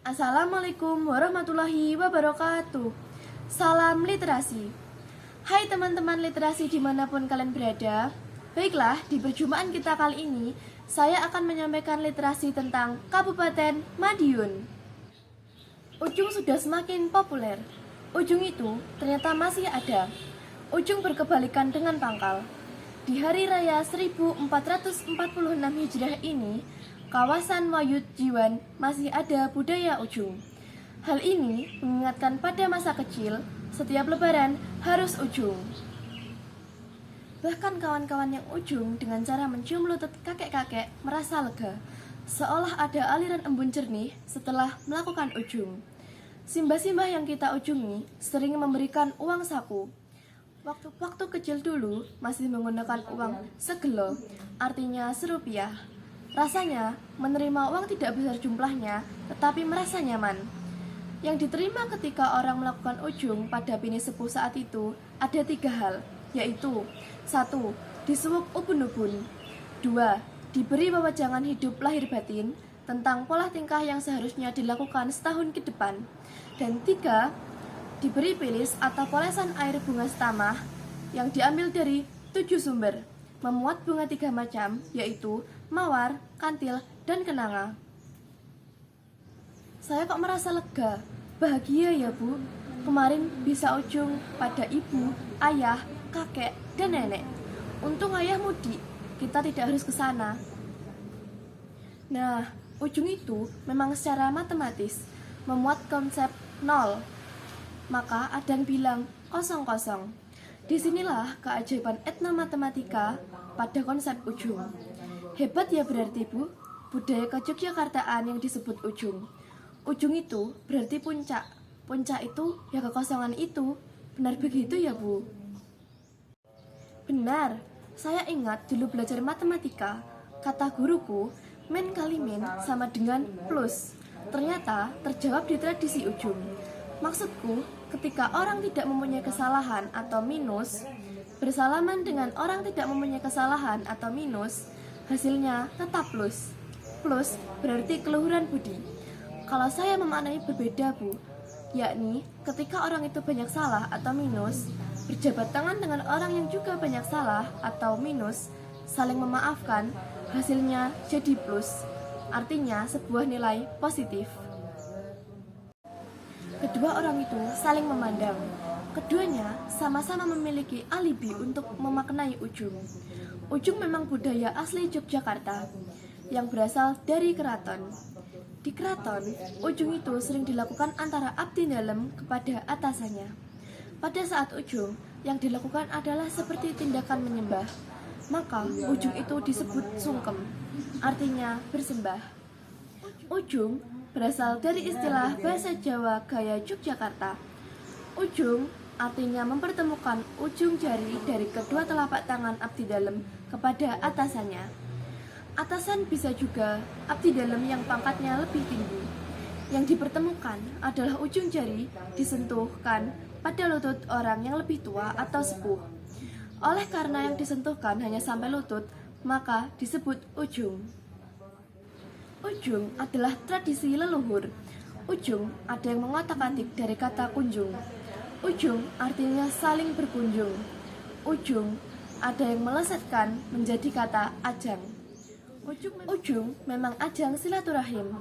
Assalamualaikum warahmatullahi wabarakatuh. Salam literasi. Hai teman-teman literasi dimanapun kalian berada. Baiklah, di perjumpaan kita kali ini saya akan menyampaikan literasi tentang Kabupaten Madiun. Ujung sudah semakin populer. Ujung itu ternyata masih ada. Ujung berkebalikan dengan pangkal. Di hari raya 1446 Hijriah ini, kawasan Wayut Jiwan masih ada budaya ujung. Hal ini mengingatkan pada masa kecil, setiap lebaran harus ujung. Bahkan kawan-kawan yang ujung dengan cara mencium lutut kakek-kakek merasa lega, seolah ada aliran embun jernih setelah melakukan ujung. Simbah-simbah yang kita ujungi sering memberikan uang saku. Waktu kecil dulu masih menggunakan uang segelo, artinya serupiah. Rasanya, menerima uang tidak besar jumlahnya, tetapi merasa nyaman. Yang diterima ketika orang melakukan ujung pada bini sepuh saat itu ada 3 hal, yaitu 1. Disuwuk ubun-ubun. 2. Diberi wewangan hidup lahir batin tentang pola tingkah yang seharusnya dilakukan setahun ke depan. Dan 3. Diberi pilis atau polesan air bunga setamah yang diambil dari 7 sumber. Memuat bunga 3 macam, yaitu mawar, kantil, dan kenanga. Saya kok merasa lega, bahagia ya Bu. Kemarin bisa ujung pada ibu, ayah, kakek, dan nenek. Untung ayah mudik, kita tidak harus ke sana. Nah, ujung itu memang secara matematis memuat konsep 0. Maka ada yang bilang kosong-kosong. Disinilah keajaiban etnomatematika pada konsep ujung. Hebat ya berarti Bu, budaya ke-Yogyakartaan yang disebut ujung. Ujung itu berarti puncak. Puncak itu ya kekosongan itu. Benar begitu ya Bu? Benar, saya ingat dulu belajar matematika, kata guruku, min kali min sama dengan plus. Ternyata terjawab di tradisi ujung. Maksudku, ketika orang tidak mempunyai kesalahan atau minus, bersalaman dengan orang tidak mempunyai kesalahan atau minus, hasilnya tetap plus. Plus berarti keluhuran budi. Kalau saya memaknai berbeda Bu, yakni ketika orang itu banyak salah atau minus, berjabat tangan dengan orang yang juga banyak salah atau minus, saling memaafkan, hasilnya jadi plus. Artinya sebuah nilai positif. Kedua orang itu saling memandang. Keduanya sama-sama memiliki alibi untuk memaknai ujung. Ujung memang budaya asli Yogyakarta yang berasal dari keraton. Di keraton, ujung itu sering dilakukan antara abdi dalam kepada atasannya. Pada saat ujung, yang dilakukan adalah seperti tindakan menyembah. Maka ujung itu disebut sungkem, artinya bersembah. Ujung berasal dari istilah bahasa Jawa gaya Yogyakarta. Ujung artinya mempertemukan ujung jari dari kedua telapak tangan abdi dalam kepada atasannya. Atasan bisa juga abdi dalam yang pangkatnya lebih tinggi. Yang dipertemukan adalah ujung jari disentuhkan pada lutut orang yang lebih tua atau sepuh. Oleh karena yang disentuhkan hanya sampai lutut, maka disebut ujung. Ujung adalah tradisi leluhur. Ujung ada yang mengotak-atik dari kata kunjung. Ujung artinya saling berkunjung. Ujung ada yang melesetkan menjadi kata ajang. Ujung memang ajang silaturahim.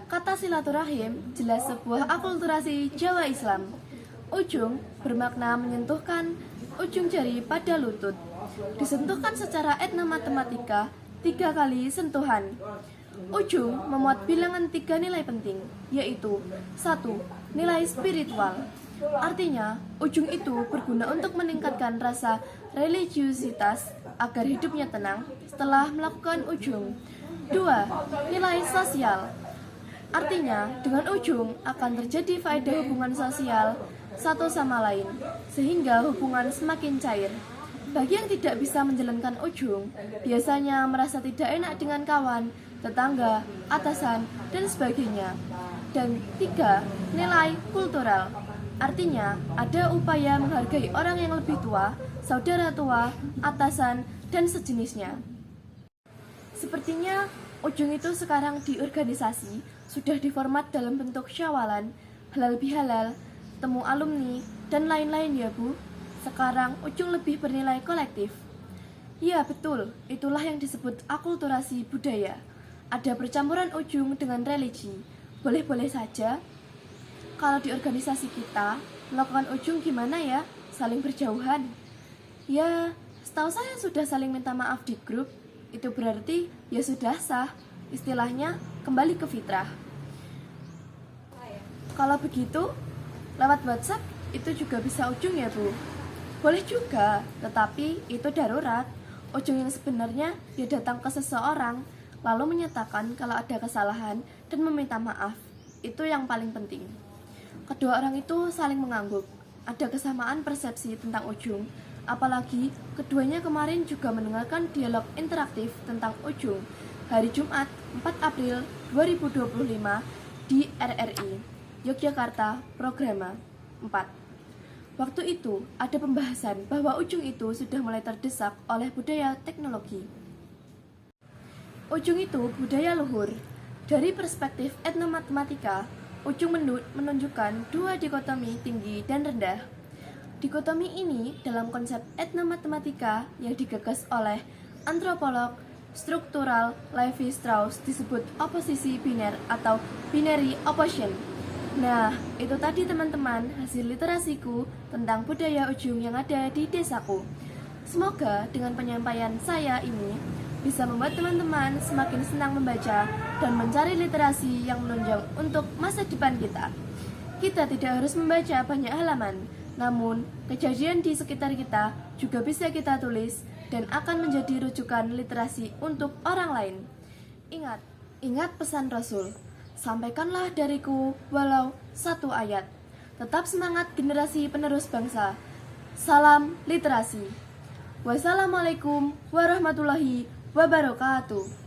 Kata silaturahim jelas sebuah akulturasi Jawa Islam. Ujung bermakna menyentuhkan ujung jari pada lutut. Disentuhkan secara etnomatematika 3 kali sentuhan. Ujung memuat bilangan 3 nilai penting, yaitu 1. Nilai spiritual. Artinya, ujung itu berguna untuk meningkatkan rasa religiusitas agar hidupnya tenang setelah melakukan ujung. 2. Nilai sosial. Artinya, dengan ujung akan terjadi faedah hubungan sosial satu sama lain, sehingga hubungan semakin cair. Bagi yang tidak bisa menjalankan ujung, biasanya merasa tidak enak dengan kawan, tetangga, atasan, dan sebagainya. Dan 3. Nilai kultural. Artinya, ada upaya menghargai orang yang lebih tua, saudara tua, atasan, dan sejenisnya. Sepertinya Ujung itu sekarang di organisasi sudah diformat dalam bentuk syawalan, halal bihalal, temu alumni, dan lain-lain ya Bu. Sekarang Ujung lebih bernilai kolektif. Ya betul, itulah yang disebut akulturasi budaya. Ada percampuran Ujung dengan religi. Boleh-boleh saja. Kalau di organisasi kita, melakukan Ujung gimana ya? Saling berjauhan. Ya, setahu saya sudah saling minta maaf di grup. Itu berarti ya sudah sah, istilahnya kembali ke fitrah. Kalau begitu, lewat WhatsApp itu juga bisa Ujung ya Bu? Boleh juga, tetapi itu darurat. Ujung yang sebenarnya dia datang ke seseorang, lalu menyatakan kalau ada kesalahan dan meminta maaf. Itu yang paling penting. Kedua orang itu saling mengangguk. Ada kesamaan persepsi tentang Ujung. Apalagi keduanya kemarin juga mendengarkan dialog interaktif tentang Ujung hari Jumat 4 April 2025 di RRI Yogyakarta Programa 4. Waktu itu ada pembahasan bahwa Ujung itu sudah mulai terdesak oleh budaya teknologi. Ujung itu budaya luhur. Dari perspektif etnomatematika, Ujung menunjukkan dua dikotomi tinggi dan rendah. Dikotomi ini dalam konsep etnomatematika yang digagas oleh antropolog struktural Levi-Strauss disebut oposisi biner atau binary opposition. Nah, itu tadi teman-teman hasil literasiku tentang budaya Ujung yang ada di desaku. Semoga dengan penyampaian saya ini bisa membuat teman-teman semakin senang membaca dan mencari literasi yang menunjang untuk masa depan kita. Kita tidak harus membaca banyak halaman, namun, kejadian di sekitar kita juga bisa kita tulis dan akan menjadi rujukan literasi untuk orang lain. Ingat pesan Rasul, sampaikanlah dariku walau satu ayat. Tetap semangat generasi penerus bangsa. Salam literasi. Wassalamualaikum warahmatullahi wabarakatuh.